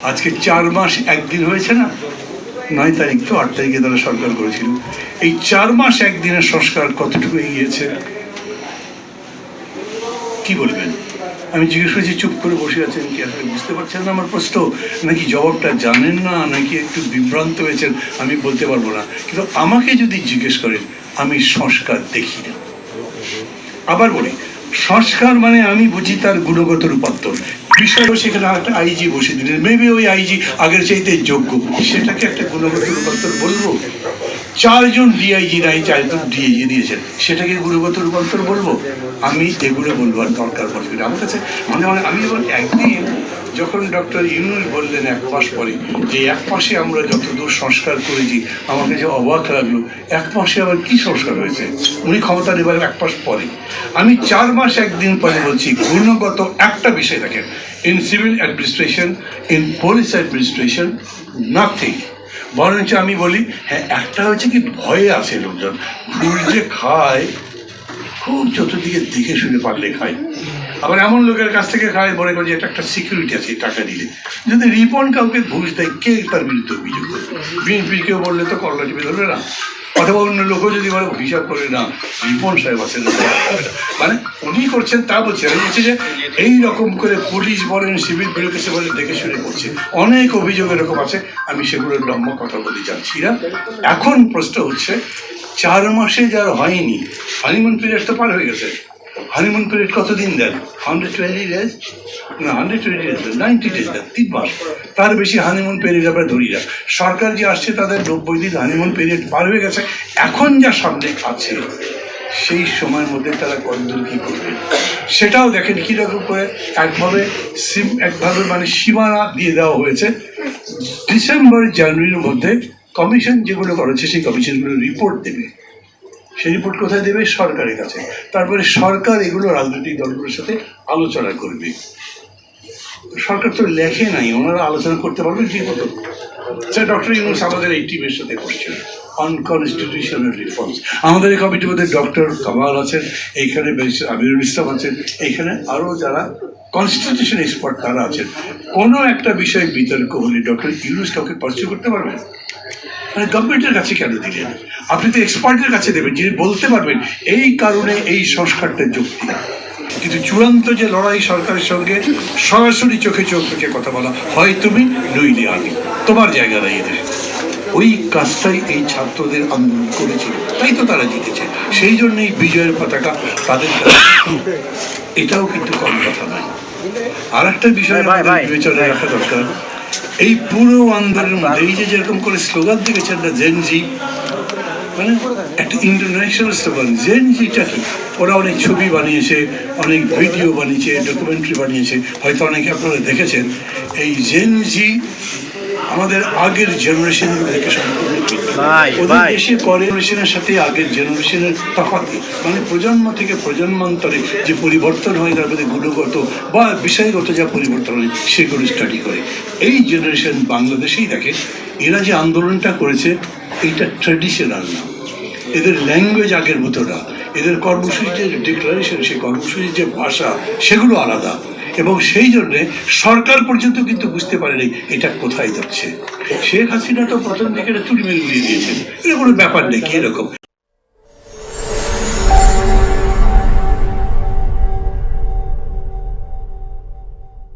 আজকে 4 মাস একদিন হয়েছে না, 9 তারিখ তো 8 তারিখে তারা সরকার করেছিল। এই 4 মাস একদিনের সংস্কার কতটুকু এগিয়েছে কি বলবেন? আমি জিজ্ঞেস করেছি, চুপ করে বসে আছেন কি? আসলে বুঝতে পারছেন না আমার প্রশ্ন, নাকি জবাবটা জানেন না, নাকি একটু বিভ্রান্ত হয়েছেন আমি বলতে পারবো না। কিন্তু আমাকে যদি জিজ্ঞেস করেন, আমি সংস্কার দেখি না। আবার বলি, সংস্কার মানে আমি বুঝি তার গুণগত রূপান্তর। বিষয় সেখানে একটা আইজি বসে দিলেন, মেবি ওই আইজি আগের চাইতে যোগ্য, সেটাকে একটা গুণগত রূপান্তর বলবো? 4 জন ডিআইজি নাই, 4 জন ডিআইজি দিয়েছেন, সেটাকে গুণগত রূপান্তর বলবো? আমি এগুলো বলবার দরকার পড়বে না আমার কাছে। মানে আমি এবার একদিন যখন ডক্টর ইউনূস বললেন 1 মাস পরে যে 1 মাসে আমরা যতদূর সংস্কার করেছি, আমাকে যে অবাক লাগলো, 1 মাসে আবার কি সংস্কার হয়েছে? উনি ক্ষমতা নেবার 1 মাস পরে। আমি 4 মাস একদিন পরে বলছি, গুণগত একটা বিষয় দেখেন, in civil administration, in police administration, nothing. বরঞ্চ আমি বলি, হ্যাঁ একটা হচ্ছে কি, ভয়ে আছে লোকজন, ঘুষ যে খায় খুব চতুর্দিকে দেখে শুনে পারলে খায়। আবার এমন লোকের কাছ থেকে খায় মনে করে যে এটা একটা সিকিউরিটি আছে, টাকা দিলে। যদি রিপন কাউকে ঘুষ দেয়, কে তার বিরুদ্ধে অভিযোগ করবে? বিএনপি কেউ বললে তো করলা টিপে ধরবে না, অথবা অন্য লোকও যদি বলে হিসাব করে না রিপন সাহেব আছেন, মানে উনি করছেন তা বলছে। আমি বলছি যে এই রকম করে পুলিশ বলেন, সিভিল বিউরোক্রেসি বলেন, দেখে শুনে করছে। অনেক অভিযোগ এরকম আছে, আমি সেগুলোর লম্বা কথা বলে যাচ্ছি না। এখন প্রশ্ন হচ্ছে, 4 মাসে যার হয়নি, হানিমুন পিরিয়ড তো পার হয়ে গেছে। হানিমুন পিরিয়ড কতদিন দেন? 120 ডেজ না, 120 ডেজ, 90 ডেজ দেন, 3 মাস। তার বেশি হানিমুন পিরিয়ড আমরা ধরি না। সরকার যে আসছে তাদের 90 দিন হানিমুন পিরিয়ড পার হয়ে গেছে। এখন যা সামনে আছে সেই সময়ের মধ্যে তারা কতদূর কী করবে সেটাও দেখেন। কীরকম করে একভাবে মানে সীমানা দিয়ে দেওয়া হয়েছে। ডিসেম্বর জানুয়ারির মধ্যে কমিশন যেগুলো করেছে সেই কমিশনগুলো রিপোর্ট দেবে। সেই রিপোর্ট কোথায় দেবে? সরকারের কাছে। তারপরে সরকার এগুলো রাজনৈতিক দলগুলোর সাথে আলোচনা করবে। সরকার তো লেখে নাই, ওনারা আলোচনা করতে পারবেন কি মতো? স্যার ডক্টর ইউনূস আমাদের এই টিমের সাথে করছেন আনকনস্টিটিউশনাল রিফর্মস। আমাদের এই কমিটির মধ্যে ডক্টর কামাল আছেন, এইখানে আমিরুল ইসলাম আছেন, এইখানে আরও যারা কনস্টিটিউশন এক্সপার্ট তারা আছেন। কোনো একটা বিষয় বিতর্ক হলে ডক্টর ইউনূস কাউকে পার্সু করতে পারবেন? মানে গভর্নমেন্টের কাছে কেন দিলেন? আপনি তো এক্সপার্টের কাছে দেবেন, যিনি বলতে পারবেন এই কারণে এই সংস্কারটা যুক্তি। কিন্তু চূড়ান্ত যে লড়াই সরকারের সঙ্গে সরাসরি চোখে চোখ রেখে কথা বলা, হয় তুমি নইলে আমি, তোমার জায়গা দাঁড়িয়ে দেয়, ওই কাজটাই এই ছাত্রদের আন্দোলন করেছিল, তাই তো তারা জিতেছে। সেই জন্যই বিজয়ের পতাকা তাদের। এটাও কিন্তু কম কথা নয়। আর একটা বিষয় বিবেচনা রাখা দরকার, এই পুরো আন্দোলনের মধ্যে এই যে যেরকম করে স্লোগান দেখেছেন না, জেনজি, মানে একটা ইন্টারন্যাশনাল স্লোগান। জেনজিটা কি? ওরা অনেক ছবি বানিয়েছে, অনেক ভিডিও বানিয়েছে, ডকুমেন্টারি বানিয়েছে, হয়তো অনেকে আপনারা দেখেছেন। এই জেনজি আমাদের আগের জেনারেশনগুলোকে সম্পূর্ণ ওদের দেশে জেনারেশনের সাথে আগের জেনারেশনের তফাৎ, মানে প্রজন্ম থেকে প্রজন্মান্তরে যে পরিবর্তন হয় তার মধ্যে গুণগত বা বিষয়গত যা পরিবর্তন হয় সেগুলো স্টাডি করে। এই জেনারেশন বাংলাদেশেই দেখে, এরা যে আন্দোলনটা করেছে এইটা ট্র্যাডিশনাল না, এদের ল্যাঙ্গুয়েজ আগের মতো না, এদের কর্মসূচির যে ডিক্লারেশন, সেই কর্মসূচির যে ভাষা সেগুলো আলাদা। এবং সেই জন্যে সরকার পর্যন্ত কিন্তু বুঝতে পারেনি এটা কোথায় যাচ্ছে। শেখ হাসিনা তো প্রথম দিকে তুড়ি মেরে উড়িয়ে দিয়েছেন, এটা কোনো ব্যাপার নেই, এরকম